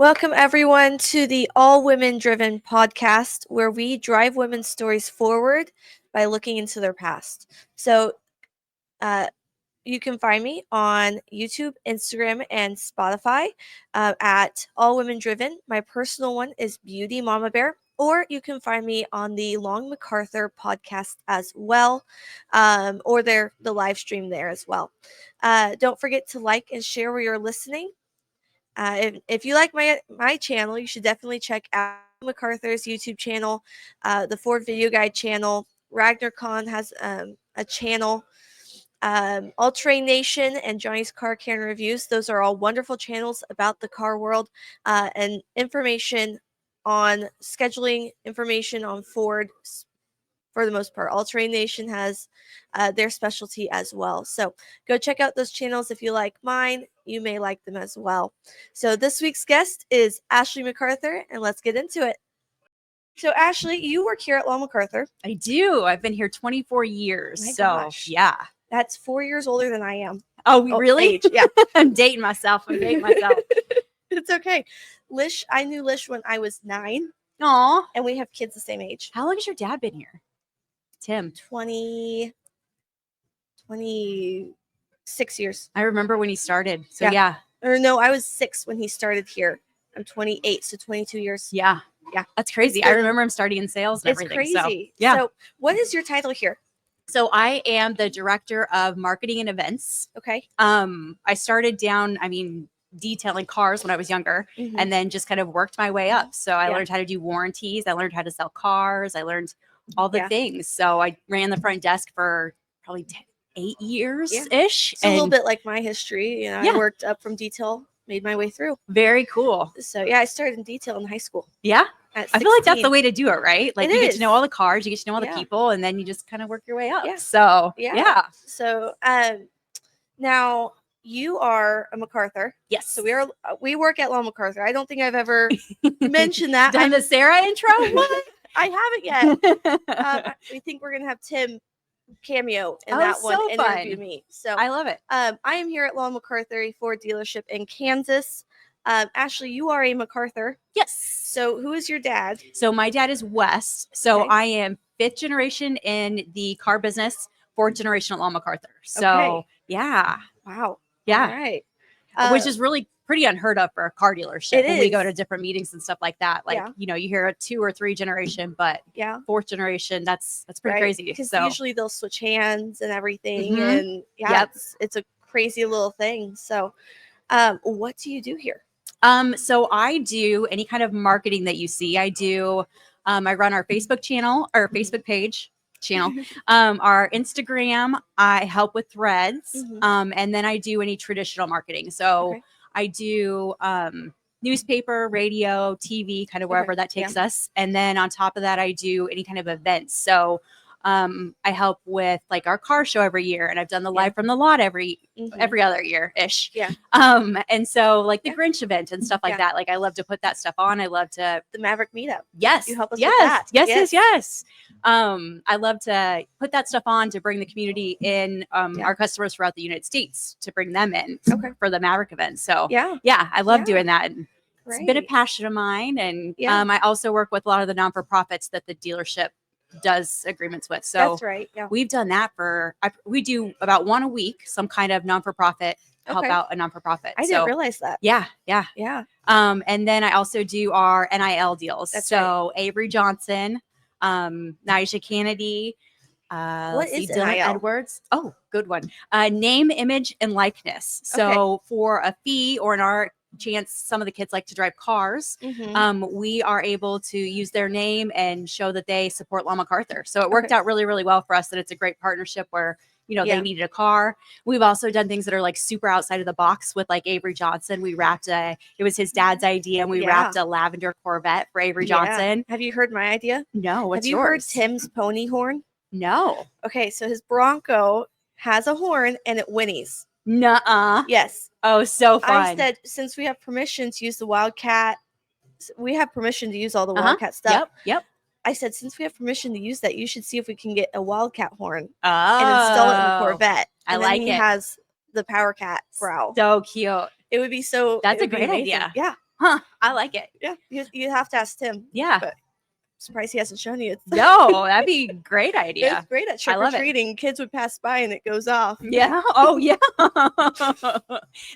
Welcome, everyone, to the All Women Driven podcast, where we drive women's stories forward by looking into their past. So, you can find me on YouTube, Instagram, and Spotify at All Women Driven. My personal one is Beauty Mama Bear, or you can find me on the Long McArthur podcast as well, or the live stream there as well. Don't forget to like and share where you're listening. If you like my channel, you should definitely check out MacArthur's YouTube channel, the Ford Video Guide channel. RagnarCon has a channel. All Terrain Nation and Johnny's Car Care and Reviews. Those are all wonderful channels about the car world and information on scheduling, information on Ford for the most part. All Terrain Nation has their specialty as well. So go check out those channels if you like mine. You may like them as well. So this week's guest is Ashley McArthur, and let's get into it. So Ashley, you work here at Law McArthur. I do. I've been here 24 years. My so gosh. yeah. That's 4 years older than I am. Oh, really? Age, yeah. I'm dating myself. It's okay. I knew Lish when I was 9. Aw. And we have kids the same age. How long has your dad been here? Tim. 26 years. I remember when he started. So yeah. Or no, I was 6 when he started here. I'm 28, so 22 years. Yeah. Yeah. That's crazy. I remember him starting in sales and everything. It's crazy. So, yeah. So what is your title here? So I am the director of marketing and events. Okay. I started down, detailing cars when I was younger, and then just kind of worked my way up. So I learned how to do warranties. I learned how to sell cars. I learned all the things. So I ran the front desk for probably 8 years-ish. It's a little bit like my history. I worked up from detail, made my way through. Very cool. So I started in detail in high school. Yeah. I feel like that's the way to do it, right? Like you get is. to know all the cars, you get to know all the people, and then you just kind of work your way up. Yeah. So So now you are a MacArthur. Yes. So we work at Law McArthur. I don't think I've ever mentioned that. Done the Sarah intro? What? I haven't yet. We think we're gonna have Tim cameo in that one and interview me. So I love it. I am here at Law McArthur, a Ford dealership in Kansas. Ashley, you are a MacArthur. Yes. So who is your dad? So my dad is Wes. So I am 5th generation in the car business, 4th generation at Law McArthur. So yeah. Wow. Yeah. All right. Which is really pretty unheard of for a car dealership. When we go to different meetings and stuff like that. Like, you hear a 2 or 3 generation, but 4th generation, that's pretty crazy. Because so usually they'll switch hands and everything. And it's a crazy little thing. So what do you do here? So I do any kind of marketing that you see. I do, I run our Facebook channel, our Facebook page channel, our Instagram, I help with threads. And then I do any traditional marketing. So I do, newspaper, radio, TV, kind of wherever that takes us. And then on top of that, I do any kind of events. So I help with like our car show every year, and I've done the live from the lot every other year ish. Yeah. And so like the Grinch event and stuff like that. Like I love to put that stuff on. I love to the Maverick meetup. Yes. You help us with that. Yes. I love to put that stuff on to bring the community in, our customers throughout the United States, to bring them in for the Maverick event. So I love doing that. And it's been a passion of mine. And I also work with a lot of the non-for-profits that the dealership does agreements with. So that's right. Yeah. We've done that we do about 1 a week, some kind of non-for-profit, help out a non-for-profit. I didn't realize that. Yeah. And then I also do our NIL deals. That's so Avery Johnson, Nija Kennedy, what is Dylan NIL? Edwards. Oh, good one. Name, image, and likeness. So for a fee, or in our chance, some of the kids like to drive cars, we are able to use their name and show that they support Law McArthur. So it worked out really, really well for us, that it's a great partnership where they needed a car. We've also done things that are like super outside of the box with like Avery Johnson. We wrapped it was his dad's idea, and we wrapped a lavender Corvette for Avery Johnson. Have you heard my idea? No. What's Have you yours? heard Tim's pony horn? No. Okay, so his Bronco has a horn and it whinnies. Nuh-uh. Yes. Oh, so fun. I said, since we have permission to use the Wildcat, we have permission to use all the Wildcat stuff. Yep. I said, since we have permission to use that, you should see if we can get a Wildcat horn and install it in the Corvette. And he has the Power Cat growl. So cute. It would be so. That's a great idea. Yeah. Huh. I like it. Yeah, you have to ask Tim. Yeah. But surprised he hasn't shown you. No, that'd be a great idea. It's great at I trick or love it. treating. Kids would pass by and it goes off. Yeah. Oh, yeah.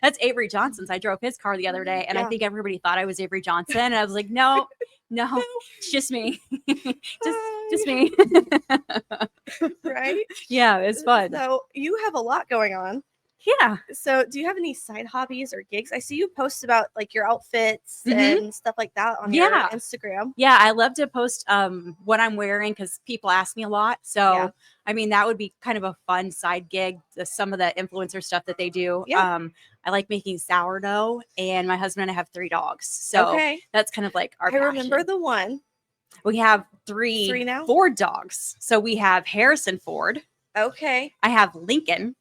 That's Avery Johnson's. I drove his car the other day, and I Yeah. think everybody thought I was Avery Johnson, and I was like, no, it's just me, just me. Right? Yeah, it's fun. So you have a lot going on. Yeah. So do you have any side hobbies or gigs? I see you post about like your outfits Mhm. and stuff like that on your Yeah. Instagram. Yeah, I love to post what I'm wearing because people ask me a lot. So, Yeah. I mean, that would be kind of a fun side gig, some of the influencer stuff that they do. Yeah. I like making sourdough, and my husband and I have 3 dogs. So Okay. that's kind of like our I remember passion. the one. We have Three three now? Ford dogs. So we have Harrison Ford. Okay. I have Lincoln.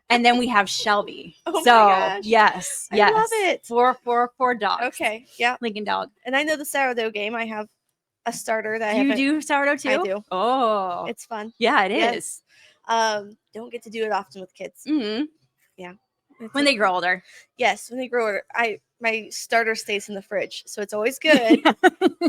And then we have Shelby. Oh my so gosh. yes. I love it. Four dogs. Okay. Yeah. Lincoln dog. And I know the sourdough game. I have a starter that Do you do sourdough too? I do. Oh. It's fun. Yeah, it Yes. is. Don't get to do it often with kids. Mm-hmm. Yeah. When they grow older. Yes, when they grow older. My starter stays in the fridge, so it's always good.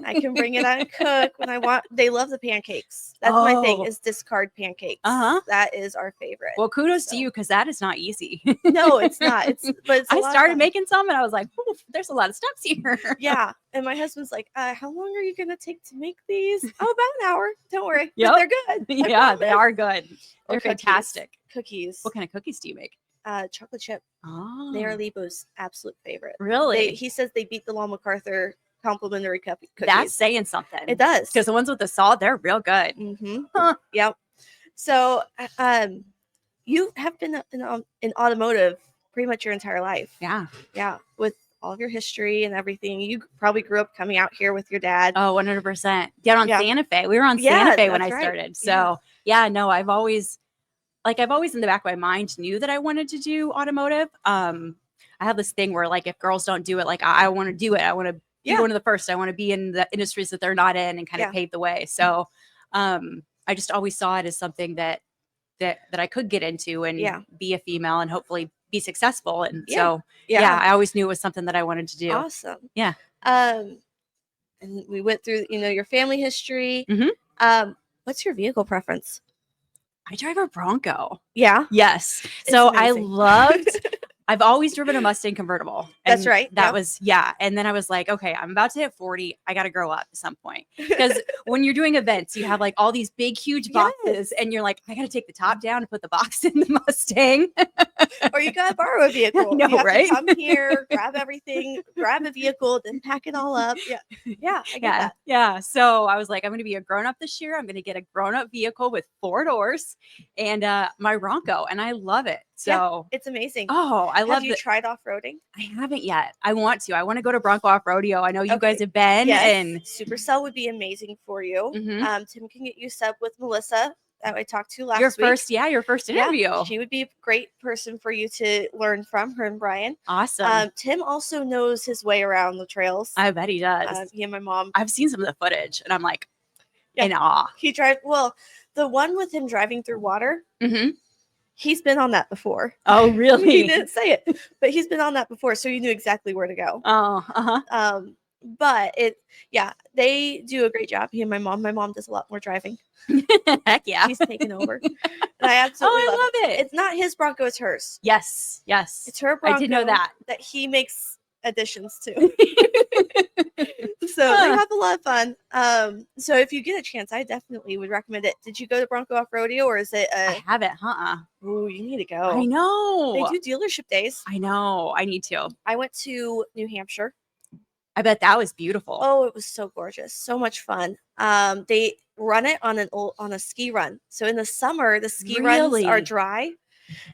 I can bring it out and cook when I want. They love the pancakes. That's my thing, is discard pancakes. Uh-huh. That is our favorite. Well, kudos to you, because that is not easy. No, it's not. But it's I started making some, and I was like, there's a lot of steps here. Yeah. And my husband's like, how long are you going to take to make these? Oh, about an hour. Don't worry. Yep. But they're good. Yeah, they are good. Or They're fantastic. Cookies. What kind of cookies do you make? Chocolate chip. Oh. They are Lebo's absolute favorite. Really? He says they beat the Law McArthur complimentary cookies. That's saying something. It does. Because the ones with the salt, they're real good. Mm-hmm. Huh. Yep. So, you have been in automotive pretty much your entire life. Yeah. Yeah. With all of your history and everything. You probably grew up coming out here with your dad. Oh, 100%. Down on Santa Fe. We were on Santa Fe when I started. So, no, I've always in the back of my mind knew that I wanted to do automotive. I have this thing where, like, if girls don't do it, like, I want to do it. I want to be one of the first. I want to be in the industries that they're not in and kind of pave the way. So, I just always saw it as something that I could get into and be a female and hopefully be successful. And so, I always knew it was something that I wanted to do. Awesome. Yeah. And we went through, your family history. Mm-hmm. What's your vehicle preference? I drive a Bronco. Yeah. Yes. It's so amazing. I've always driven a Mustang convertible. That's right. That was, And then I was like, okay, I'm about to hit 40. I got to grow up at some point. Because when you're doing events, you have like all these big, huge boxes and you're like, I got to take the top down and put the box in the Mustang. Or you got to borrow a vehicle. No, you have right? to come here, grab everything, grab a vehicle, then pack it all up. Yeah. Yeah. I get that. Yeah. So I was like, I'm going to be a grown up this year. I'm going to get a grown up vehicle with 4 doors and my Bronco. And I love it. So it's amazing. Oh, I love it. Have you tried off-roading? I haven't yet. I want to. I want to go to Bronco Off Rodeo. I know you guys have been. Yes. And Supercell would be amazing for you. Mm-hmm. Tim can get you set with Melissa that I talked to last your week. Your first interview. Yeah, she would be a great person for you to learn from, her and Brian. Awesome. Tim also knows his way around the trails. I bet he does. He and my mom. I've seen some of the footage and I'm like in awe. He drives, the one with him driving through water. Mm-hmm. He's been on that before. Oh, really? He didn't say it, but he's been on that before, so you knew exactly where to go. Oh, uh-huh. But they do a great job. He and my mom. My mom does a lot more driving. Heck yeah. She's taken over. And I absolutely love it. It's not his Bronco, it's hers. Yes. It's her Bronco. I did know that. That he makes additions to. So they have a lot of fun. So if you get a chance, I definitely would recommend it. Did you go to Bronco Off Rodeo, or is it I haven't, Ooh, you need to go. I know. They do dealership days. I know. I need to. I went to New Hampshire. I bet that was beautiful. Oh, it was so gorgeous. So much fun. They run it on a ski run. So in the summer, the ski runs are dry.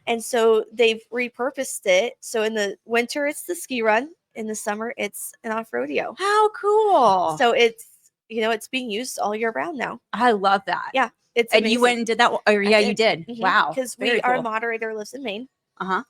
And so they've repurposed it. So in the winter, it's the ski run. In the summer, it's an off rodeo. How cool. So it's, it's being Mm-hmm. used all year round now. I love that. Yeah. It's and amazing. you went and did that. Or yeah, you did. Mm-hmm. Wow. Because Very our cool. moderator lives in Maine. Uh-huh.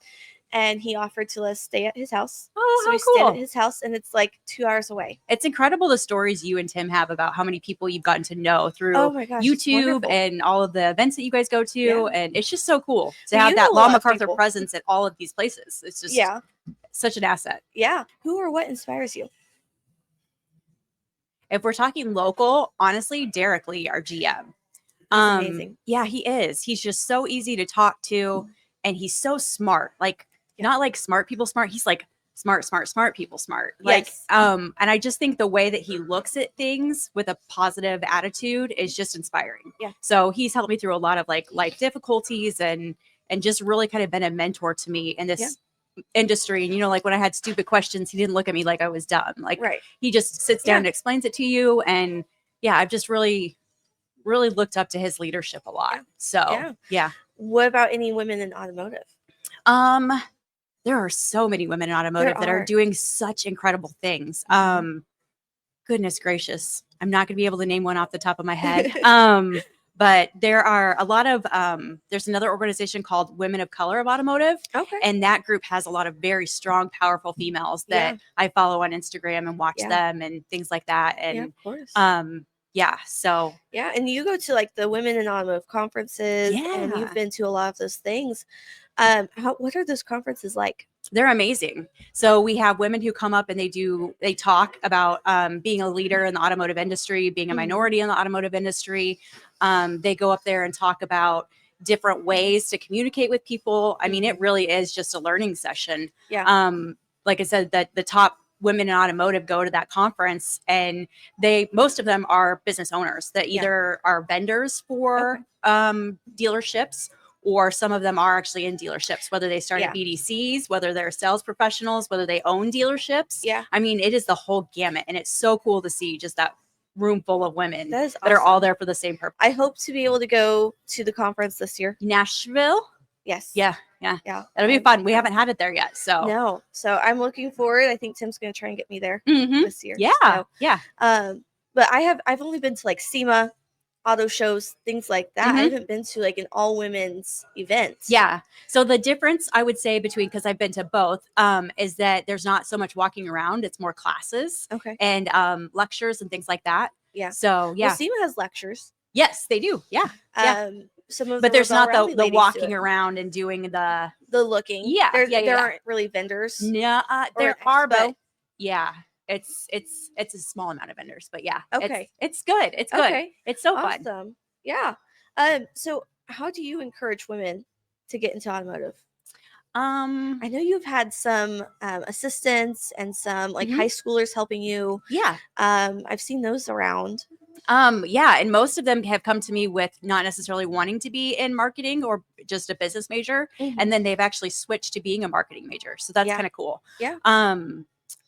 And he offered to let us stay at his house. Oh, so how we stayed cool. at his house, and it's like 2 hours away. It's incredible the stories you and Tim have about how many people you've gotten to know through Oh my gosh, it's YouTube wonderful. and all of the events that you guys go to. Yeah. And it's just so cool to You have know that a Law lot of McArthur people. presence at all of these places. It's just such an asset. Yeah. Who or what inspires you? If we're talking local, honestly, Derek Lee, our GM. He's amazing. Yeah, he is. He's just so easy to talk to, and he's so smart. Like, not like smart people smart. He's like smart people smart. Like, Yes. and I just think the way that he looks at things with a positive attitude is just inspiring. Yeah. So he's helped me through a lot of like life difficulties and just really kind of been a mentor to me in this industry. And like when I had stupid questions, he didn't look at me like I was dumb. Like he just sits down and explains it to you. And I've just really looked up to his leadership a lot. So yeah. What about any women in automotive? There are so many women in automotive that are doing such incredible things. Goodness gracious. I'm not going to be able to name one off the top of my head. But there are a lot of, there's another organization called Women of Color of Automotive. Okay. And that group has a lot of very strong, powerful females that I follow on Instagram and watch them and things like that. And of course. So. Yeah. And you go to like the Women in Automotive conferences and you've been to a lot of those things. What are those conferences like? They're amazing. So we have women who come up and they talk about being a leader in the automotive industry, being a minority in the automotive industry. They go up there and talk about different ways to communicate with people. I mean, it really is just a learning session. Yeah. Like I said, that the top women in automotive go to that conference, and most of them are business owners that either are vendors for dealerships, or some of them are actually in dealerships, whether they start at BDCs, whether they're sales professionals, whether they own dealerships. Yeah. I mean, it is the whole gamut. And it's so cool to see just that room full of women that are all there for the same purpose. I hope to be able to go to the conference this year. Nashville? Yes. Yeah. That'll be fun. We haven't had it there yet. So no. So I'm looking forward. I think Tim's going to try and get me there this year. Yeah. So, yeah. But I've only been to like SEMA, auto shows, things like that. I haven't been to like an all women's event. Yeah. So the difference I would say between, because I've been to both, is that there's not so much walking around. It's more classes and lectures and things like that. Yeah. So yeah. Well, SEMA has lectures. Yes, they do. Yeah. Some of but there's not the walking do around and doing the looking. Yeah. There aren't really vendors. No, there are, but yeah. It's a small amount of vendors, but yeah. Okay. It's good. It's good. Okay. It's so awesome. fun. Yeah. So how do you encourage women to get into automotive? I know you've had some assistants and some like high schoolers helping you. Yeah. I've seen those around. Yeah. And most of them have come to me with not necessarily wanting to be in marketing or just a business major. And then they've actually switched to being a marketing major. So that's kind of cool. Yeah.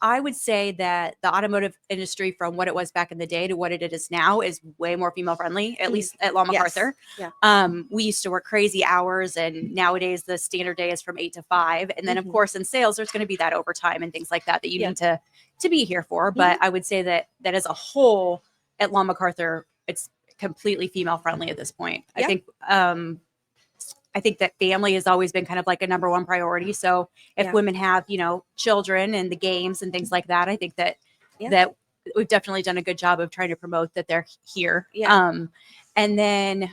I would say that the automotive industry, from what it was back in the day to what it is now, is way more female friendly, at least at McArthur. Yeah. We used to work crazy hours, and nowadays the standard day is from 8 to 5. And then of course in sales, there's going to be that overtime and things like that you need to be here for. But I would say that as a whole at McArthur, it's completely female friendly at this point. I think that family has always been kind of like a number one priority. So if women have, children and the games and things like that, I think that we've definitely done a good job of trying to promote that they're here. Yeah. And then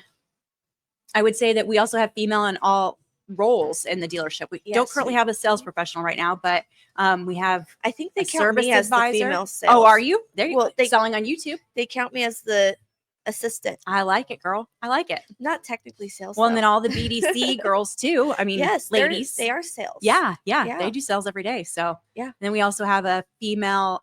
I would say that we also have female in all roles in the dealership. We don't currently have a sales professional right now, but we have, I think they a count service me as the advisor. female sales. Oh, are you? There you Well, go. Selling on YouTube. They count me as the assistant. I like it, girl. I like it. Not technically sales. Well, and though. then all the BDC girls too. I mean, yes, ladies. they are sales. Yeah. They do sales every day. So yeah. And then we also have a female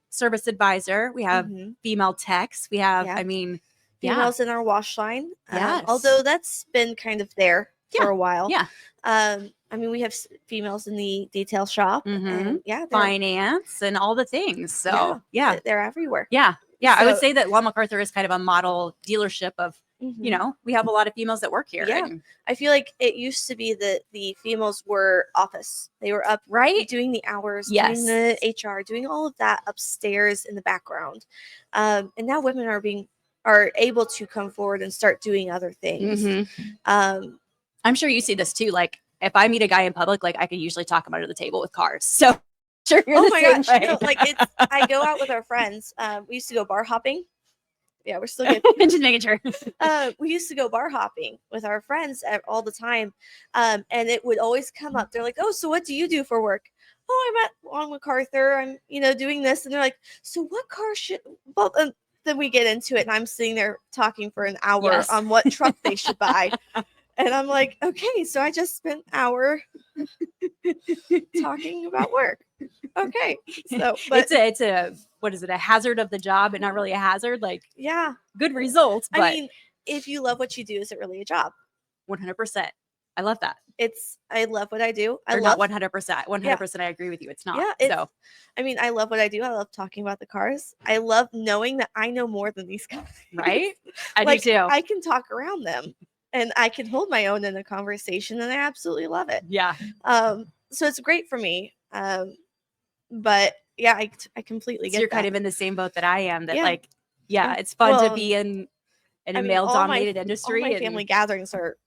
service advisor. We have female techs. We have, I mean, females in our wash line. Yes. Although that's been kind of there for a while. Yeah. I mean, we have females in the detail shop and finance and all the things. So yeah, they're everywhere. Yeah. Yeah. So, I would say that McArthur is kind of a model dealership of, we have a lot of females that work here. Yeah. I feel like it used to be that the females were office. They were up doing the hours, doing the HR, doing all of that upstairs in the background. And now women are able to come forward and start doing other things. I'm sure you see this too. Like if I meet a guy in public, like I can usually talk him under the table with cars. So sure you're my gosh. No, like I go out with our friends. We used to go bar hopping. Yeah, we're still good. Just making sure. We used to go bar hopping with our friends all the time. And it would always come up. They're like, oh, so what do you do for work? oh, I'm at on McArthur. I'm, doing this. And they're like, so what car should, well, then we get into it and I'm sitting there talking for an hour Yes. on what truck they should buy. And I'm like, okay, so I just spent an hour talking about work. Okay. So, but it's a what is it? A hazard of the job, but not really a hazard. Like, yeah, good results, but I mean, if you love what you do, is it really a job? 100%. I love that. I love what I do. Or not 100%. 100%. I agree with you. It's not. Yeah. So, I mean, I love what I do. I love talking about the cars. I love knowing that I know more than these guys. right? I Like, do too. I can talk around them and I can hold my own in a conversation and I absolutely love it. Yeah. So it's great for me. But yeah, I completely So get you're that. kind of in the same boat that I am. That Yeah. like, yeah, Yeah. it's fun Well, to be in a I mean, male-dominated all industry. my family gatherings are,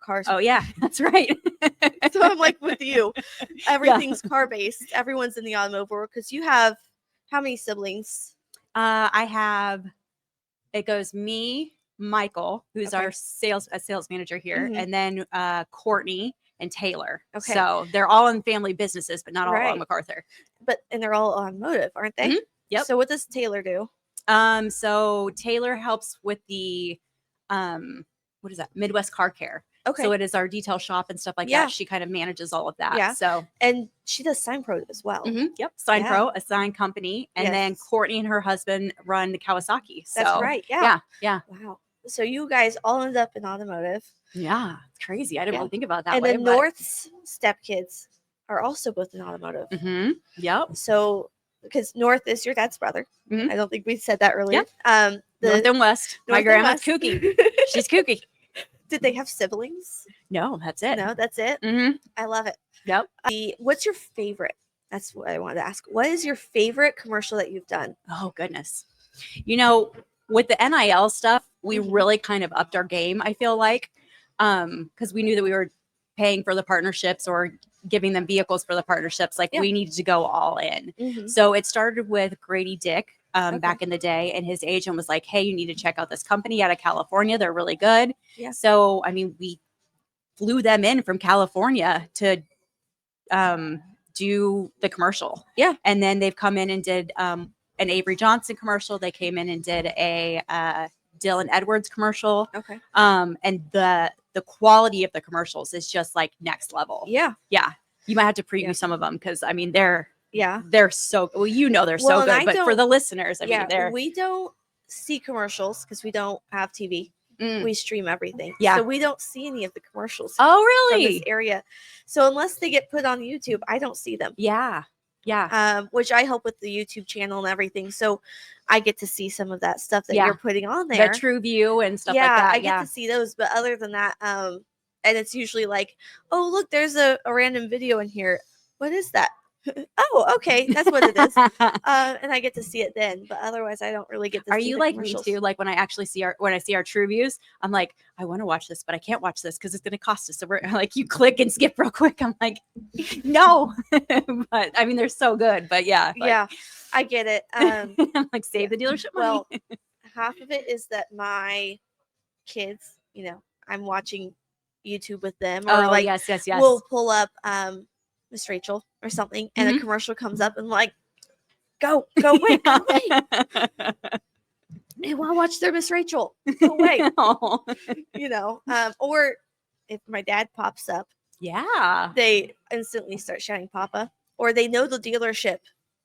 cars. Oh yeah, that's right. So I'm like with you. Everything's car based. Everyone's in the automotive world because you have how many siblings? I have. It goes me, Michael, who's Okay. our sales manager here, Mhm. and then Courtney and Taylor. Okay. So they're all in family businesses, but not all Right. on McArthur. And they're all automotive, aren't they? Mhm. Yep. So what does Taylor do? So Taylor helps with the what is that? Midwest Car Care. Okay. So it is our detail shop and stuff like Yeah. that. She kind of manages all of that. Yeah. So And she does Sign Pro as well. yep, Sign Yeah. Pro, a sign company, and then Yes. Courtney and her husband run Kawasaki. So That's right. Yeah. yeah. Wow. So you guys all ended up in automotive. Yeah, it's crazy. I didn't Yeah. really think about it that And way. then North's stepkids are also both in automotive. Yep. So because North is your dad's brother. Mhm. I don't think we said that earlier. Yep. North and West. My North and grandma's West. kooky. She's kooky. Did they have siblings? No, that's it. No, that's it. Mm-hmm. I love it. Yep. What's your favorite? That's what I wanted to ask. What is your favorite commercial that you've done? Oh goodness. With the NIL stuff, we Mhm. really kind of upped our game, I feel like. Because we knew that we were paying for the partnerships or giving them vehicles for the partnerships. Like we needed to go all in. Mhm. So it started with Grady Dick Okay. back in the day, and his agent was like, hey, you need to check out this company out of California. They're really good. Yeah. So, I mean, we flew them in from California to do the commercial. Yeah. And then they've come in and did an Avery Johnson commercial. They came in and did a Dylan Edwards commercial. Okay. And the quality of the commercials is just like next level. Yeah. Yeah. You might have to preview some of them because I mean they're so well, they're so good. But for the listeners, I mean we don't see commercials because we don't have TV. We stream everything. Yeah. So we don't see any of the commercials. Oh, from really? this area. So unless they get put on YouTube, I don't see them. Yeah. Yeah. Which I help with the YouTube channel and everything. So I get to see some of that stuff that you're putting on there. The True View and stuff like that. I get to see those. But other than that, and it's usually like, oh, look, there's a random video in here. What is that? Oh, okay. That's what it is. And I get to see it then. But otherwise, I don't really get to see it. Are you like me too? Like when I see our True Views, I'm like, I want to watch this, but I can't watch this because it's going to cost us. So we're like, you click and skip real quick. I'm like, no. But I mean, they're so good. But yeah. Yeah, I get it. I'm like, save the dealership money. Well, half of it is that my kids, I'm watching YouTube with them, or yes. we'll pull up Miss Rachel or something, and a commercial comes up, and like, go away, go away. They want to watch their Miss Rachel. Go away. Or if my dad pops up, they instantly start shouting Papa, or they know the dealership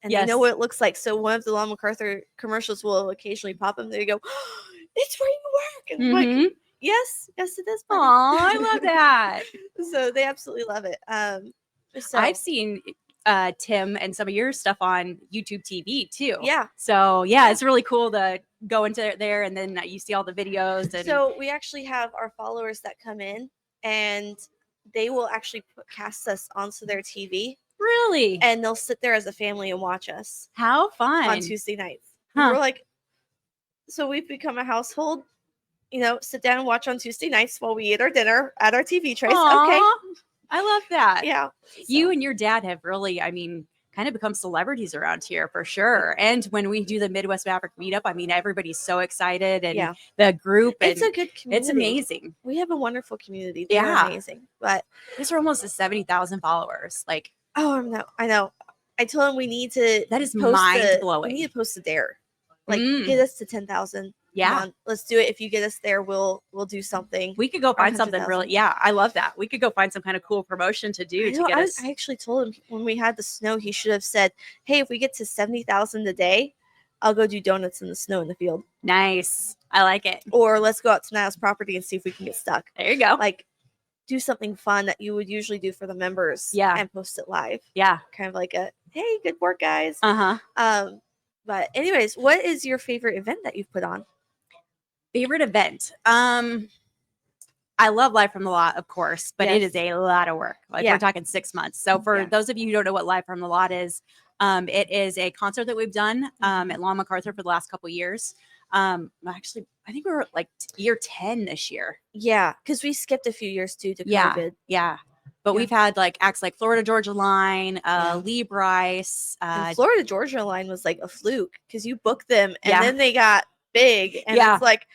and they know what it looks like. So one of the Lon McArthur commercials will occasionally pop them. They go, oh, it's where you work. And I'm like, yes, it is. Oh, I love that. So they absolutely love it. So I've seen Tim and some of your stuff on YouTube TV too. Yeah. So it's really cool to go into there and then you see all the videos. And so we actually have our followers that come in and they will actually cast us onto their TV. Really? And they'll sit there as a family and watch us. How fun. On Tuesday nights. Huh. We're like, so we've become a household, sit down and watch on Tuesday nights while we eat our dinner at our TV trays. Aww, okay. I love that. Yeah. So. You and your dad have really, I mean, kind of become celebrities around here for sure. And when we do the Midwest Maverick meetup, I mean, everybody's so excited and the group. And it's a good community. It's amazing. We have a wonderful community. They're amazing. But these are almost 70,000 followers. Like, Oh, I know. I told him we need to That is post mind we blowing. need to post a dare. Like Mm. get us to 10,000. Yeah. Come on, let's do it. If you get us there, we'll do something. We could go Or find something 100,000. really. Yeah, I love that. We could go find some kind of cool promotion to do to get us. I actually told him when we had the snow, he should have said, "Hey, if we get to 70,000 a day, I'll go do donuts in the snow in the field." Nice. I like it. Or let's go out to Niall's property and see if we can get stuck. There you go. Like, do something fun that you would usually do for the members. Yeah. And post it live. Yeah. Kind of like a, hey, good work, guys. Uh-huh. But anyways, what is your favorite event that you've put on? Favorite event? I love Live from the Lot, of course, but it is a lot of work. Like we're talking 6 months. So for those of you who don't know what Live from the Lot is, it is a concert that we've done at McArthur for the last couple of years. Actually, I think we were like year 10 this year. Yeah, because we skipped a few years too to COVID. Yeah. But we've had like acts like Florida Georgia Line, Lee Bryce. And Florida Georgia Line was like a fluke because you booked them and then they got big. And it's like,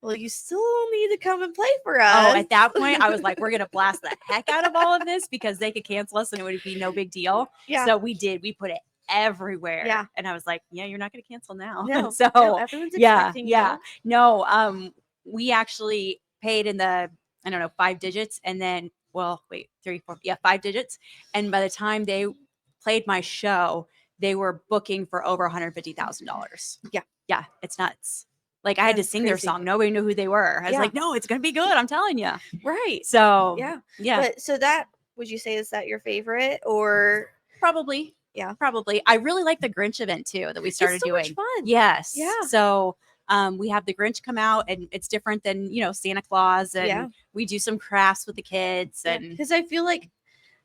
well, you still need to come and play for us. Oh, at that point, I was like, we're going to blast the heck out of all of this because they could cancel us and it would be no big deal. Yeah. So we did. We put it everywhere. Yeah. And I was like, yeah, you're not going to cancel now. No, so no, everyone's expecting you. No, we actually paid in the, I don't know, 5 digits and then, well, wait, 3, 4, 5 digits. And by the time they played my show, they were booking for over $150,000. Yeah. Yeah. It's nuts. Like I had to sing their song. Nobody knew who they were. I was like, no, it's going to be good. I'm telling you. Right. So, yeah. But so that, would you say, is that your favorite or? Probably. Yeah. Probably. I really like the Grinch event too that we started doing. Much fun. Yes. Yeah. So we have the Grinch come out and it's different than, Santa Claus. And we do some crafts with the kids. And because I feel like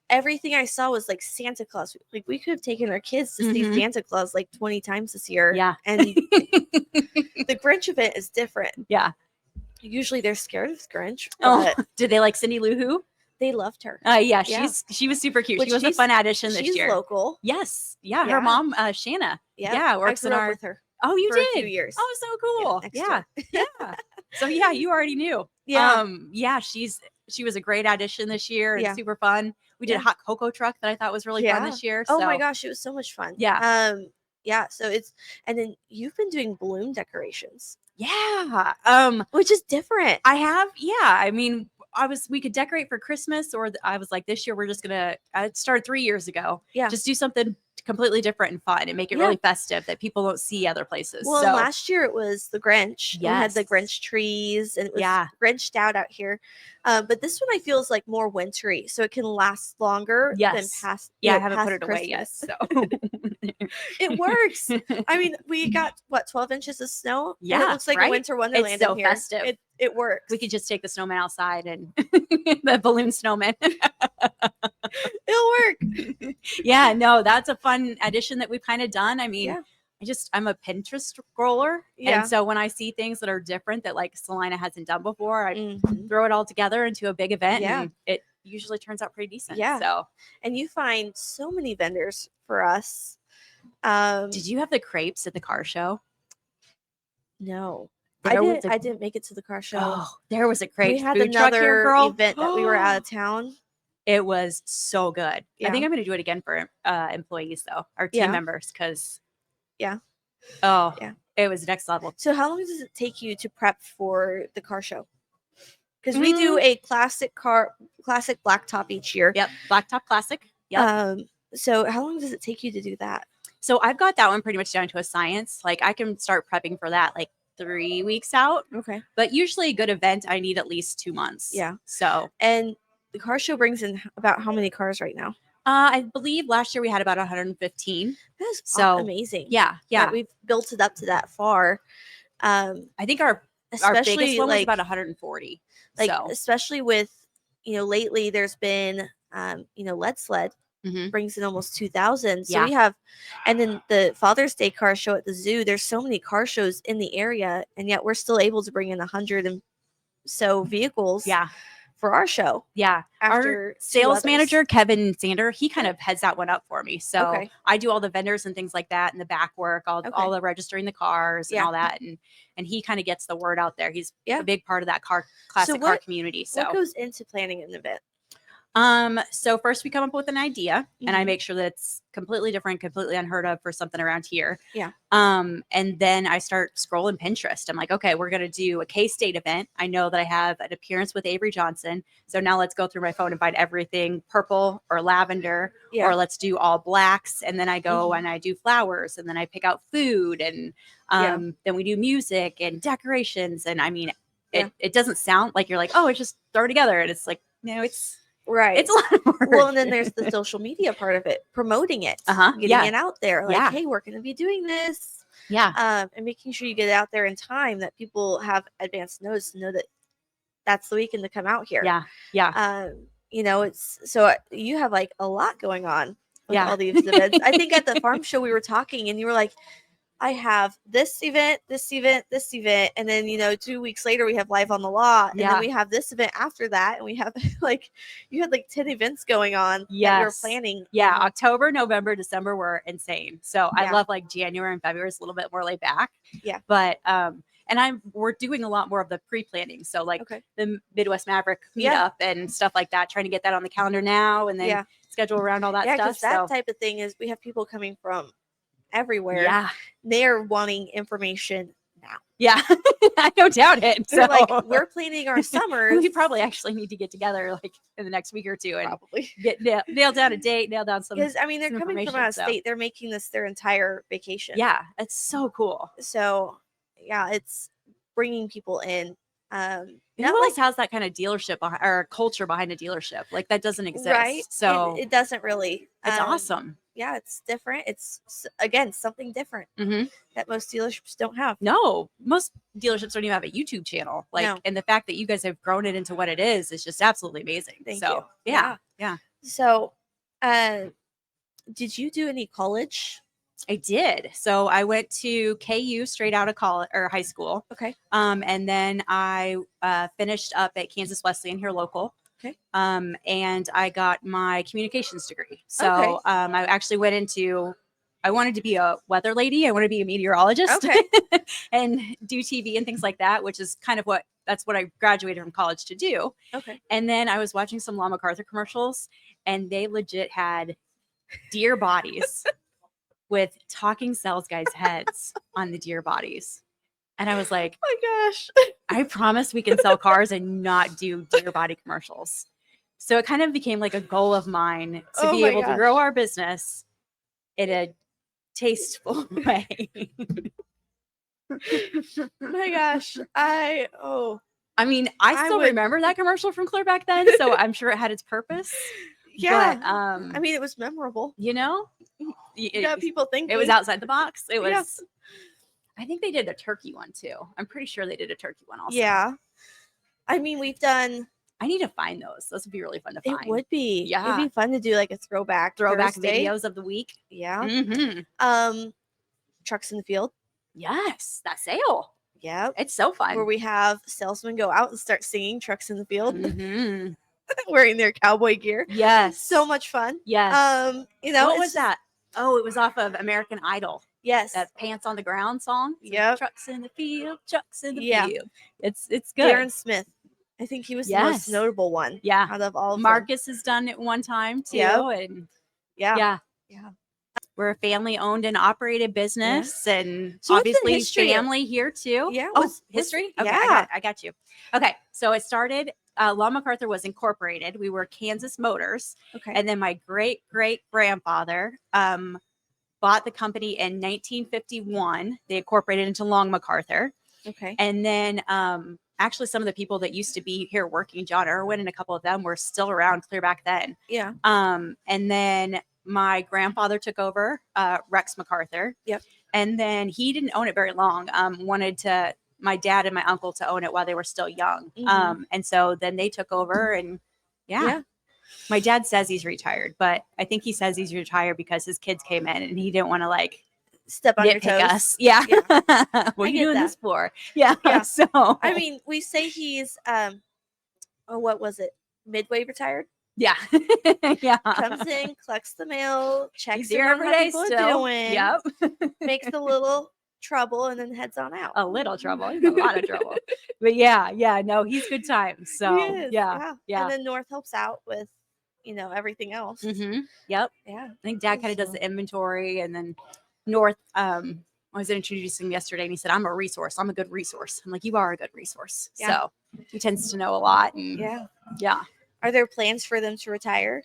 everything I saw was like Santa Claus. Like we could have taken our kids to see Santa Claus like 20 times this year. Yeah. And the Grinch event is different. Yeah. Usually they're scared of Grinch. Oh, did they like Cindy Lou Who? They loved her. Yeah, she was super cute. She was a fun addition this year. She's local. Yes. Yeah. Her mom, Shanna. Yeah. Works I grew up with her. Oh, you for did? A few years. Oh, so cool. Yeah. So you already knew. Yeah. She was a great addition this year and super fun. We did a hot cocoa truck that I thought was really fun this year. Oh my gosh, it was so much fun. Yeah. So it's, and then you've been doing balloon decorations. Yeah. Which is different. I have. Yeah. I mean, we could decorate for Christmas, or I was like, this year we're just gonna. I started 3 years ago. Yeah. Just do something completely different and fun, and make it really festive that people don't see other places. Well, last year it was the Grinch. Yes. We had the Grinch trees, and it was Grinched out here. But this one I feel is like more wintry, so it can last longer than past. I haven't put it away yet, so it works. I mean, we got 12 inches of snow. Yeah, and it looks like a winter wonderland. It's so in here. festive. It works. We could just take the snowman outside and the balloon snowman. It'll work. Yeah, no, that's a fun addition that we've kind of done. I mean, I'm a Pinterest scroller. And so when I see things that are different that like Salina hasn't done before, I throw it all together into a big event and it usually turns out pretty decent. Yeah. So, and you find so many vendors for us. Did you have the crepes at the car show? No. I didn't make it to the car show. Oh, there was a crepes. We had food truck another here, girl. event that we were out of town. It was so good. Yeah. I think I'm going to do it again for employees though, our team members, because it was next level. So how long does it take you to prep for the car show? Because we do a classic blacktop each year. Yep, blacktop classic. Yep. So how long does it take you to do that? So I've got that one pretty much down to a science. Like I can start prepping for that like 3 weeks out. Okay. But usually a good event, I need at least 2 months. Yeah. So. And the car show brings in about how many cars right now? I believe last year we had about 115. That's amazing. Yeah. That we've built it up to that far. I think our biggest one was about 140. Like especially with, lately there's been Lead Sled brings in almost 2,000. So we have, and then the Father's Day car show at the zoo. There's so many car shows in the area, and yet we're still able to bring in 100 and so vehicles. Yeah. For our show. Yeah. Our sales manager, Kevin Sander, he kind of heads that one up for me. So I do all the vendors and things like that and the back work, all the registering the cars and all that. And he kind of gets the word out there. He's a big part of that classic car community. So what goes into planning an event? So first we come up with an idea, and I Mhm. make sure that it's completely different, completely unheard of for something around here. Yeah. And then I start scrolling Pinterest. I'm like, okay, we're gonna do a K-State event. I know that I have an appearance with Avery Johnson. So now let's go through my phone and find everything purple or lavender, Yeah. or let's do all blacks. And then I go Mhm. and I do flowers, and then I pick out food, and Yeah. then we do music and decorations. And I mean, Yeah. it doesn't sound like you're like, oh, it's just throw together. And it's like, no, it's Right. a lot of work. Well, and then there's the social media part of it, promoting it, getting Yeah. it out there. Like, Yeah. hey, we're going to be doing this. Yeah. And making sure you get it out there in time that people have advanced notice to know that that's the weekend to come out here. Yeah. Yeah. It's so you have like a lot going on with Yeah. all these events. I think at the farm show we were talking and you were like, I have this event, this event, this event, and then 2 weeks later we have Live on the Lot, and then Yeah. we have this event after that, and we have like you had like 10 events going on that you were Yes. planning. Yeah. and- October, November, December were insane. So I Yeah. love like January and February is a little bit more laid back. Yeah. But and we're doing a lot more of the pre-planning. So like Okay. the Midwest Maverick Yeah. meetup and stuff like that, trying to get that on the calendar now and then Yeah. schedule around all that Yeah, stuff. because that type of thing is we have people coming from everywhere. Yeah. They're wanting information now. Yeah. I don't doubt it. They're So like, we're planning our summers. we probably actually need to get together like in the next week or two and probably get nail down a date, nail down some. because I mean they're some coming from information, out of so. state. They're making this their entire vacation. Yeah, it's so cool. So yeah, it's bringing people in. Who else has that kind of dealership or culture behind a dealership? Like that doesn't exist. Right? So it doesn't really. it's awesome. Yeah, it's different. It's again something different Mhm. that most dealerships don't have. No, most dealerships don't even have a YouTube channel. Like, No. and the fact that you guys have grown it into what it is just absolutely amazing. Thank so, you. Yeah. So, did you do any college? I did. So I went to KU straight out of college or high school. Okay. And then I finished up at Kansas Wesleyan here local. Okay. And I got my communications degree. So Okay. I actually went into, I wanted to be a weather lady. I wanted to be a meteorologist. Okay. And do TV and things like that, which is kind of that's what I graduated from college to do. Okay. And then I was watching some McArthur commercials, and they legit had deer bodies with talking sales guys' heads on the deer bodies. And I was like, Oh my gosh. I promise we can sell cars and not do deer body commercials. So it kind of became like a goal of mine to Oh be my able to gosh. grow our business in a tasteful way. My gosh. I mean, I still would- remember that commercial from clear back then, so I'm sure it had its purpose. yeah. But, I mean, it was memorable. you know, You got people thinking. it was outside the box. It was. Yeah. I think they did a turkey one too. I'm pretty sure they did a turkey one also. Yeah. I mean, we've done. I need to find those. Those would be really fun to find. It would be. Yeah. It'd be fun to do like a throwback Thursday. videos of the week. Yeah. Mm-hmm. Trucks in the field. Yes, that sale. Yeah. It's so fun. Where we have salesmen go out and start singing Trucks in the Field, Mhm. wearing their cowboy gear. Yes. So much fun. Yes. it's What was that? Oh, it was off of American Idol. Yes. That Pants on the Ground song. It's like, Yep. Trucks in the field, trucks in the Yeah. field. It's good. Darren Smith. I think he was the most Yes. notable one. Yeah. Out of all of them. Marcus has done it one time too. Yep. And Yeah. yeah. We're a family owned and operated business, and So what's the obviously history of- family here too. Yeah, Oh, what's- history? Okay, yeah. I got you. Okay. So it started, Law McArthur was incorporated. We were Kansas Motors. Okay. And then my great grandfather bought the company in 1951. They incorporated into Long McArthur. Okay. And then actually some of the people that used to be here working, John Irwin and a couple of them, were still around clear back then. Yeah. And then my grandfather took over, Rex McArthur. Yep. And then he didn't own it very long. Wanted my dad and my uncle to own it while they were still young. Mhm. And so then they took over, and Yeah. my dad says he's retired, but I think he says he's retired because his kids came in and he didn't want to like Step on your nitpick toes. us. Yeah. Yeah. What are I you get doing that. this for? Yeah. Yeah. So I mean, we say he's what was it? Midway retired. yeah. Yeah. Comes in, collects the mail, checks He's here in on every how day people are still. doing, Yep. makes a little trouble, and then heads on out. A little trouble. He's a lot of trouble. But yeah, no, he's good times. So He is, yeah. And then North helps out with everything else. Yep. Yeah. I think Dad kind of does the inventory, and then North. I was introducing him yesterday, and he said, "I'm a resource. I'm a good resource." I'm like, "You are a good resource." Yeah. So he tends to know a lot. And Yeah. Are there plans for them to retire?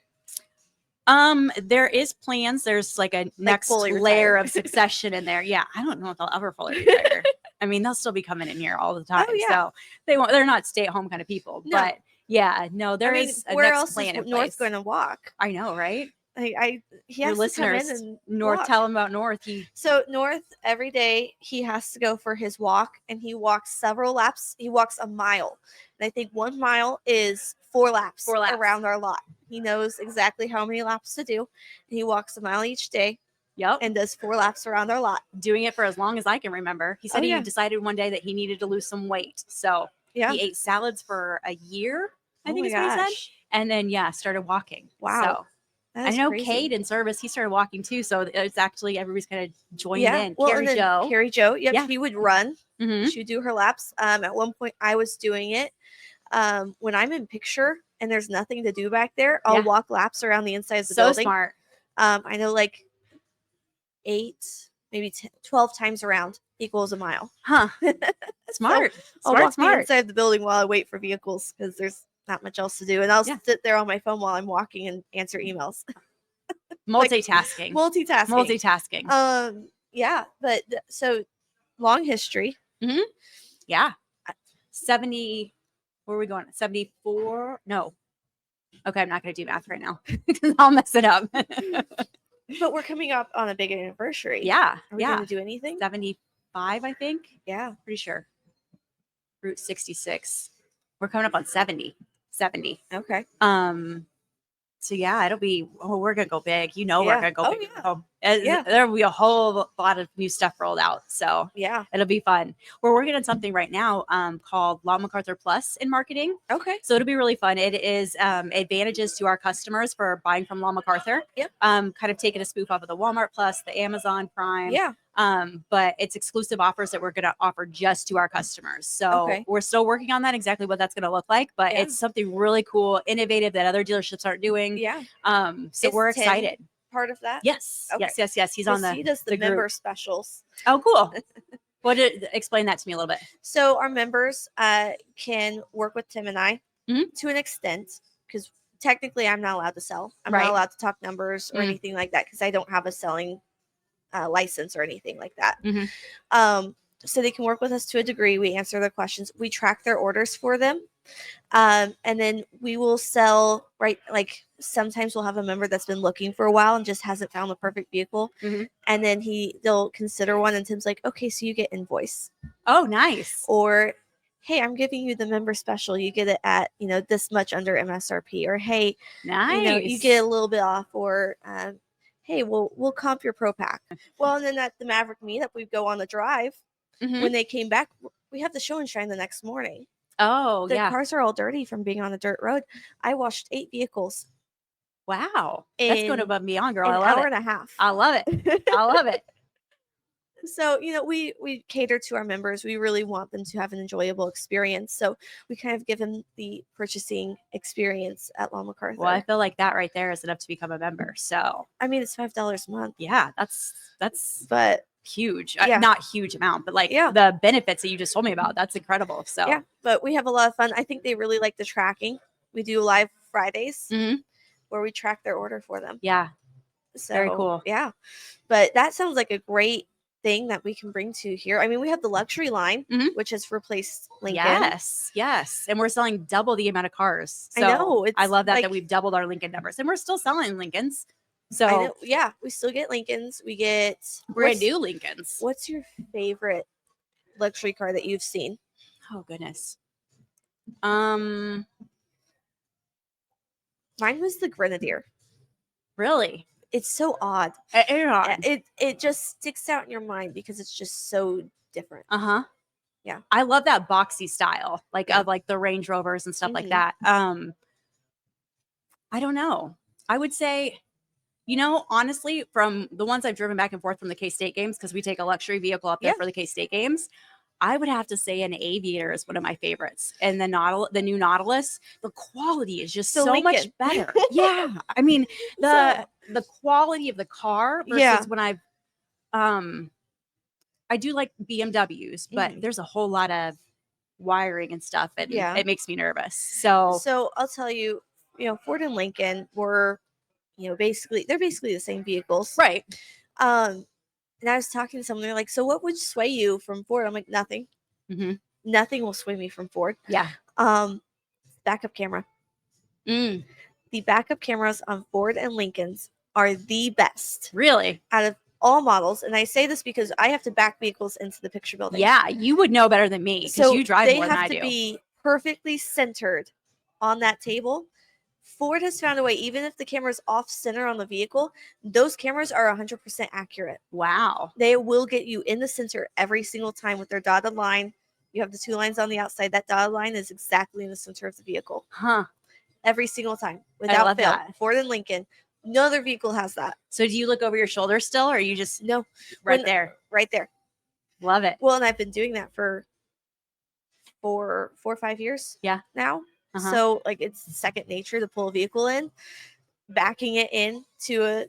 There is plans. There's like a next fully layer retire. of succession in there. Yeah, I don't know if they'll ever fully retire. I mean, they'll still be coming in here all the time. Oh, yeah. So they won't. They're not stay-at-home kind of people. No. But yeah, no, there is a where next else plan is in North place. going to walk? I know, right? He Your has listeners, to come in and North, walk. tell them about North. So North, every day he has to go for his walk, and he walks several laps. He walks a mile, and I think 1 mile is 4 laps, around our lot. He knows exactly how many laps to do. And he walks a mile each day. Yep. And does 4 laps around our lot. Doing it for as long as I can remember. He said he decided one day that he needed to lose some weight. So he ate salads for a year, I think is what he said. And then, started walking. Wow. So I know crazy. Cade in service, he started walking too. So it's actually everybody's kind of joined in. Well, Carrie Jo. Yep. He would run. She would do her laps. At one point, I was doing it. When I'm in picture and there's nothing to do back there, I'll walk laps around the inside of the building. So smart. I know 8, maybe 12 times around equals a mile. Huh. Smart. I'll walk the inside of the building while I wait for vehicles because there's not much else to do. And I'll sit there on my phone while I'm walking and answer emails. Multitasking. Yeah. But so long history. Yeah. 70. Where are we going? 74? No. Okay, I'm not going to do math right now because I'll mess it up. But we're coming up on a big anniversary. Yeah. Are we going to do anything? 75, I think. Yeah. Pretty sure. Route 66. We're coming up on 70. 70. Okay. So it'll be, we're going to go big. We're going to go big. Yeah. There'll be a whole lot of new stuff rolled out. So it'll be fun. We're working on something right now called Law McArthur Plus in marketing. Okay. So it'll be really fun. It is advantages to our customers for buying from Law McArthur. Yep. Kind of taking a spoof off of the Walmart Plus, the Amazon Prime. Yeah. But it's exclusive offers that we're going to offer just to our customers. So we're still working on that, exactly what that's going to look like. But it's something really cool, innovative that other dealerships aren't doing. Yeah. So we're excited. Part of that? Yes. Okay. Yes. He's on he does the member specials. Oh, cool. Explain that to me a little bit. So our members can work with Tim and I to an extent, because technically I'm not allowed to sell. I'm not allowed to talk numbers or anything like that because I don't have a selling license or anything like that. So they can work with us to a degree. We answer their questions. We track their orders for them. And then we will sell, sometimes we'll have a member that's been looking for a while and just hasn't found the perfect vehicle. And then they'll consider one, and Tim's like, okay, so you get invoice. Oh, nice. Or, hey, I'm giving you the member special. You get it at, this much under MSRP. Or, hey, nice. You get a little bit off. Or, hey, we'll comp your Pro Pack. Well, and then at the Maverick meetup, we go on the drive. When they came back, we have the show and shine the next morning. Oh, the cars are all dirty from being on a dirt road. I washed 8 vehicles. Wow. That's going above and beyond, girl. I love it. An hour and a half. I love it. I love it. So, we cater to our members. We really want them to have an enjoyable experience. So we kind of give them the purchasing experience at Law McArthur. Well, I feel like that right there is enough to become a member. So, I mean, it's $5 a month. Yeah, that's but huge. Not huge amount, but the benefits that you just told me about, that's incredible. So yeah, but we have a lot of fun. I think they really like the tracking. We do live Fridays where we track their order for them. Yeah. So, very cool. Yeah. But that sounds like a great thing that we can bring to here. I mean, we have the luxury line, which has replaced Lincoln. Yes. And we're selling double the amount of cars. So I know. I love that we've doubled our Lincoln numbers, and we're still selling Lincolns. So we still get Lincolns. We get brand new Lincolns. What's your favorite luxury car that you've seen? Oh goodness. Mine was the Grenadier. Really? It's so odd. It just sticks out in your mind because it's just so different. Yeah. I love that boxy style, of the Range Rovers and stuff like that. I don't know. I would say, honestly, from the ones I've driven back and forth from the K-State games, because we take a luxury vehicle up there for the K-State games, I would have to say an Aviator is one of my favorites. And the new Nautilus, the quality is just The so much Lincoln. better. Yeah. I mean, So- the quality of the car versus Yeah. when I do like BMWs, but Mhm. there's a whole lot of wiring and stuff, and Yeah. it makes me nervous. So So I'll tell you, Ford and Lincoln were, they're basically the same vehicles. right. And I was talking to someone, they're like, so what would sway you from Ford? I'm like, nothing. hmm Nothing will sway me from Ford. Yeah. Backup camera. Mm, The backup cameras on Ford and Lincolns are the best really? out of all models. And I say this because I have to back vehicles into the picture building. Yeah, you would know better than me because So you drive they more than have I to do. be perfectly centered on that table. Ford has found a way, even if the camera's off center on the vehicle, those cameras are 100% accurate. Wow. They will get you in the center every single time with their dotted line. You have the two lines on the outside. That dotted line is exactly in the center of the vehicle. Huh. Every single time, I without love fail. that. Ford and Lincoln. No other vehicle has that. So do you look over your shoulder still, or are you just No. right there? Right there. Love it. Well, and I've been doing that for 4 or 5 years Yeah. now. Uh-huh. So like it's second nature to pull a vehicle in. Backing it into a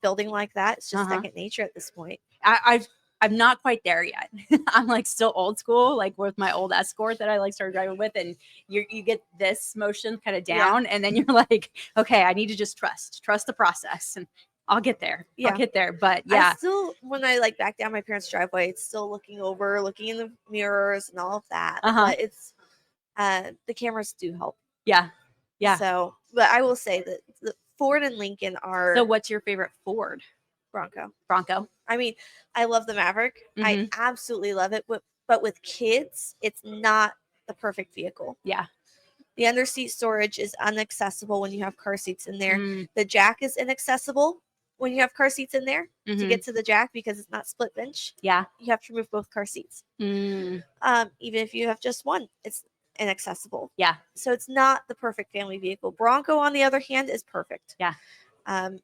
building like that, it's just second nature at this point. I'm not quite there yet. I'm like still old school, like with my old Escort that I like started driving with, and you get this motion kind of down, and then you're like, okay, I need to just trust the process, and I'll get there. Yeah. I'll get there. But yeah, I still, when I like back down my parents' driveway, it's still looking in the mirrors and all of that. But it's the cameras do help. Yeah. So, but I will say that the Ford and Lincoln are. So what's your favorite Ford? Bronco. I mean, I love the Maverick. I absolutely love it. But with kids, it's not the perfect vehicle. Yeah. The underseat storage is inaccessible when you have car seats in there. Mm. The jack is inaccessible when you have car seats in there to get to the jack because it's not split bench. Yeah. You have to remove both car seats. Mm. Even if you have just one, it's inaccessible. Yeah. So it's not the perfect family vehicle. Bronco, on the other hand, is perfect. Yeah.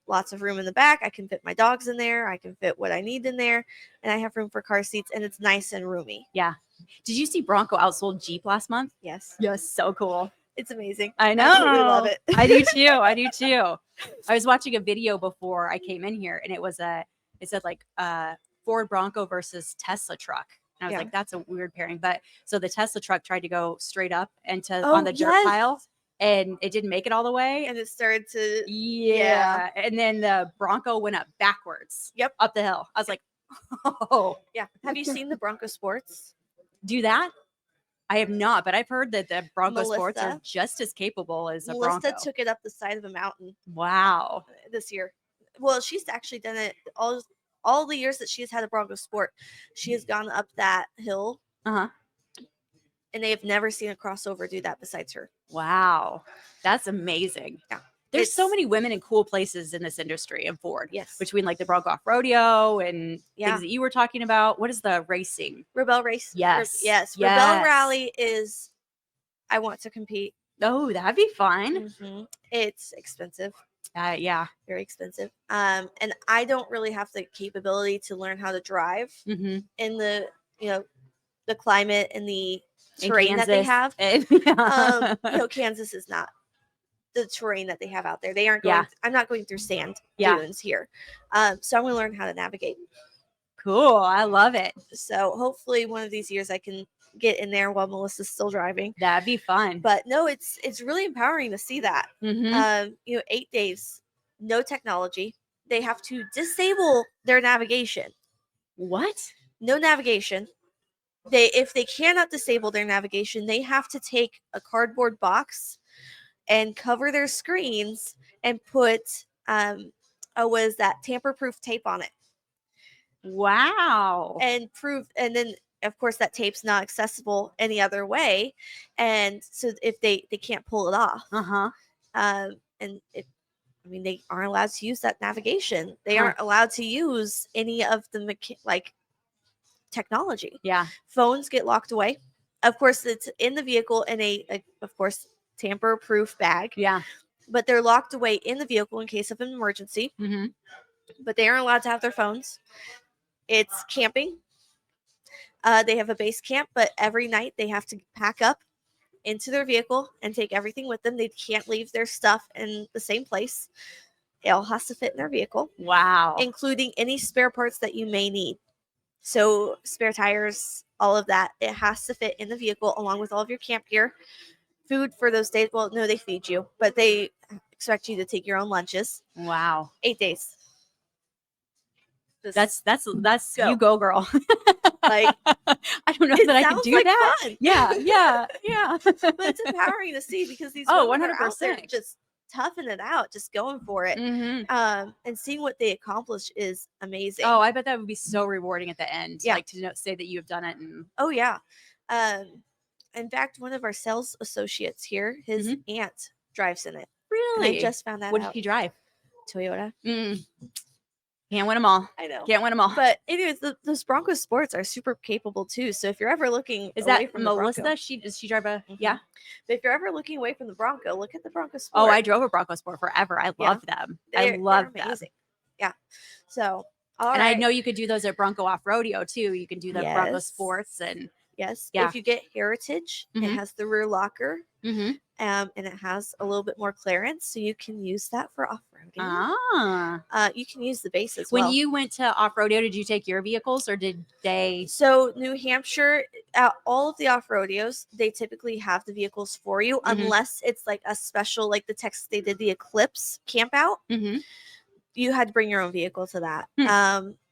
Lots of room in the back. I can fit my dogs in there. I can fit what I need in there. And I have room for car seats, and it's nice and roomy. Yeah. Did you see Bronco outsold Jeep last month? Yes. Yes, so cool. It's amazing. I know. Absolutely love it. I do too. I do too. I was watching a video before I came in here, and it said like Ford Bronco versus Tesla truck. And I was like, that's a weird pairing. But so the Tesla truck tried to go straight up on the dirt pile, and it didn't make it all the way. And it started to yeah. And then the Bronco went up backwards. Yep. Up the hill. I was like, oh. Yeah. Have you seen the Bronco Sports? Do that? I have not, but I've heard that the Bronco Sports are Melissa. just as capable as a Melissa Bronco. took it up the side of a mountain Wow. this year. Well, she's actually done it all the years that she has had a Bronco Sport. She has gone up that hill. Uh-huh. And they have never seen a crossover do that besides her. Wow. That's amazing. Yeah. There's so many women in cool places in this industry in Ford. Yes. Between like the Bronco Off Rodeo and things that you were talking about. What is the racing? Rebel Race. Yes. Yes. Rebel Rally is, I want to compete. Oh, that'd be fun. Mm-hmm. It's expensive. Yeah. Very expensive. And I don't really have the capability to learn how to drive in the, the climate and the terrain that they have. Kansas is not the terrain that they have out there. They aren't going. I'm not going through sand dunes here. So I'm going to learn how to navigate. Cool. I love it. So hopefully one of these years I can get in there while Melissa's still driving. That'd be fun. But no, it's really empowering to see that. 8 days, no technology. They have to disable their navigation. What? No navigation. If they cannot disable their navigation, they have to take a cardboard box and cover their screens and put tamper-proof tape on it. Wow. And then of course that tape's not accessible any other way, and so if they can't pull it off. They aren't allowed to use that navigation. They aren't allowed to use any of the technology. Yeah. Phones get locked away. Of course, it's in the vehicle in a of course tamper-proof bag. Yeah. But they're locked away in the vehicle in case of an emergency. But they aren't allowed to have their phones. It's camping. They have a base camp, but every night they have to pack up into their vehicle and take everything with them. They can't leave their stuff in the same place. It all has to fit in their vehicle, Wow. including any spare parts that you may need. So spare tires, all of that, it has to fit in the vehicle along with all of your camp gear. Food for those days, well, no, they feed you, but they expect you to take your own lunches. Wow. 8 days. That's go. you go, girl. Like, I don't know it that I could sounds do like that. fun. Yeah. But it's empowering to see because these women are out there 100%. just toughing it out, just going for it. Mhm. And seeing what they accomplish is amazing. Oh, I bet that would be so rewarding at the end. Yeah. Like to say that you have done it. And Oh yeah. In fact, one of our sales associates here, his aunt drives in it. And really, I just found that what out. did he drive? Toyota. Can't win them all. I know. Can't win them all. But anyways, those Bronco Sports are super capable too. So if you're ever looking Is away that from Melissa? the Bronco, Does she drive a? Yeah. but if you're ever looking away from the Bronco, look at the Bronco Sport. Oh, I drove a Bronco Sport forever. I love them. I love them. Amazing. Yeah. So and I know you could do those at Bronco Off Rodeo too. You can do the Bronco Yes. Sports and yes. Yeah. If you get Heritage, it has the rear locker. And it has a little bit more clearance, so you can use that for off-roading. You can use the base as well. When you went to off-rodeo, did you take your vehicles or did they? So New Hampshire, all of the off-rodeos, they typically have the vehicles for you, unless it's like a special, like the Texas, they did the Eclipse camp out. You had to bring your own vehicle to that.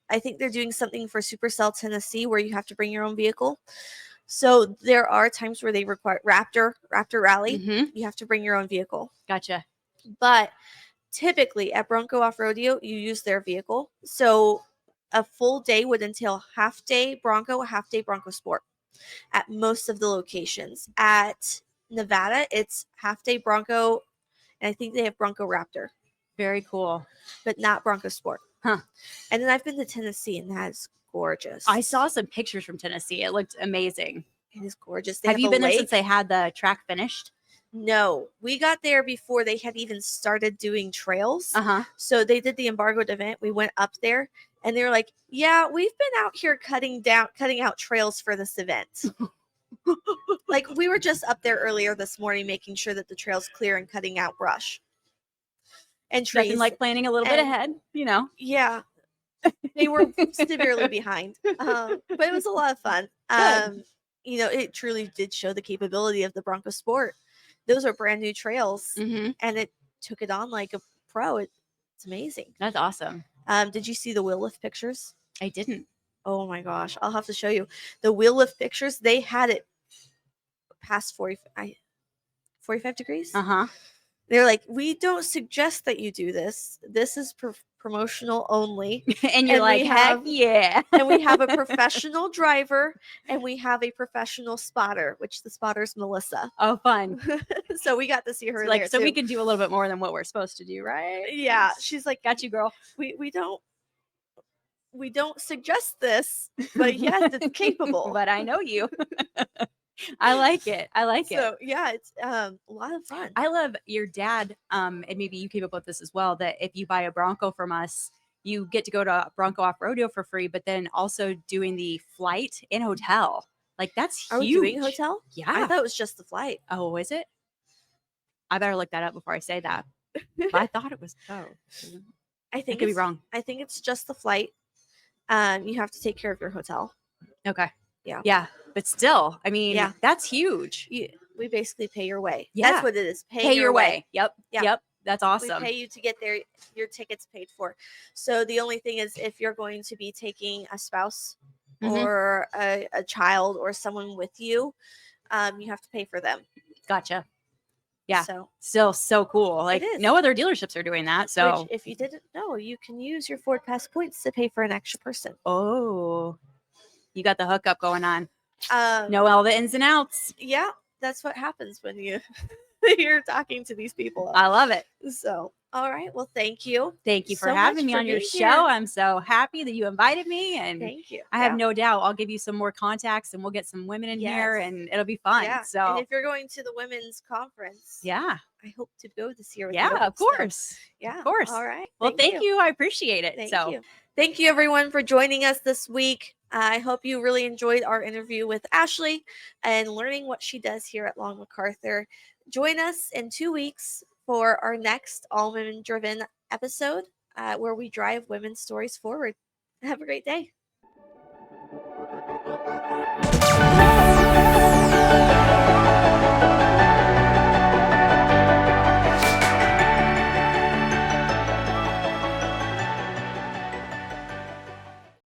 I think they're doing something for Supercell Tennessee where you have to bring your own vehicle. So there are times where they require Raptor Rally. You have to bring your own vehicle. Gotcha. But typically at Bronco Off Rodeo, you use their vehicle. So a full day would entail half day Bronco Sport at most of the locations. At Nevada, it's half day Bronco, and I think they have Bronco Raptor. Very cool. But not Bronco Sport. Huh. And then I've been to Tennessee, and that is gorgeous. I saw some pictures from Tennessee. It looked amazing. It is gorgeous. They have you been lake. there since they had the track finished? No, we got there before they had even started doing trails. So they did the embargoed event. We went up there and they were like, yeah, we've been out here cutting out trails for this event. Like we were just up there earlier this morning, making sure that the trail's clear and cutting out brush and trees. Nothing like planning a little bit ahead, Yeah. They were severely behind. But it was a lot of fun. It truly did show the capability of the Bronco Sport. Those are brand new trails, and it took it on like a pro. It's amazing. That's awesome. Did you see the wheel lift pictures? I didn't. Oh my gosh, I'll have to show you the wheel lift pictures. They had it past 45 degrees. They're like, we don't suggest that you do this. This is promotional only. And you're like, heck yeah. And we have a professional driver and we have a professional spotter, which the spotter's Melissa. Oh, fun. So we got to see her there. So we can do a little bit more than what we're supposed to do, right? Yeah. She's like, got you, girl. We don't suggest this, but yes, it's capable. But I know you. I like it. So yeah, it's a lot of fun. I love your dad, and maybe you came up with this as well, that if you buy a Bronco from us, you get to go to Bronco Off Rodeo for free, but then also doing the flight and hotel. Like that's huge. Are we doing hotel? Yeah. I thought it was just the flight. Oh, is it? I better look that up before I say that. But I thought it was I think I could be wrong. I think it's just the flight. You have to take care of your hotel. Okay. Yeah. Yeah. But still, I mean, that's huge. We basically pay your way. Yeah. That's what it is. Pay your way. Yep. Yeah. Yep. That's awesome. We pay you to get there. Your ticket's paid for. So the only thing is if you're going to be taking a spouse or a child or someone with you, you have to pay for them. Gotcha. Yeah. So still so cool. Like no other dealerships are doing that. So which, if you didn't know, you can use your Ford Pass points to pay for an extra person. Oh, you got the hookup going on. Know all the ins and outs. Yeah, that's what happens when you're talking to these people. I love it. So, all right. Well, thank you. Thank you for having me on your show. I'm so happy that you invited me, and thank you. I have no doubt I'll give you some more contacts, and we'll get some women in here, and it'll be fun. Yeah. So, and if you're going to the women's conference, I hope to go this year. With you of course. Yeah, of course. All right. Well, thank you. I appreciate it. Thank you. Thank you, everyone, for joining us this week. I hope you really enjoyed our interview with Ashley and learning what she does here at Long McArthur. Join us in 2 weeks for our next all women driven episode where we drive women's stories forward. Have a great day.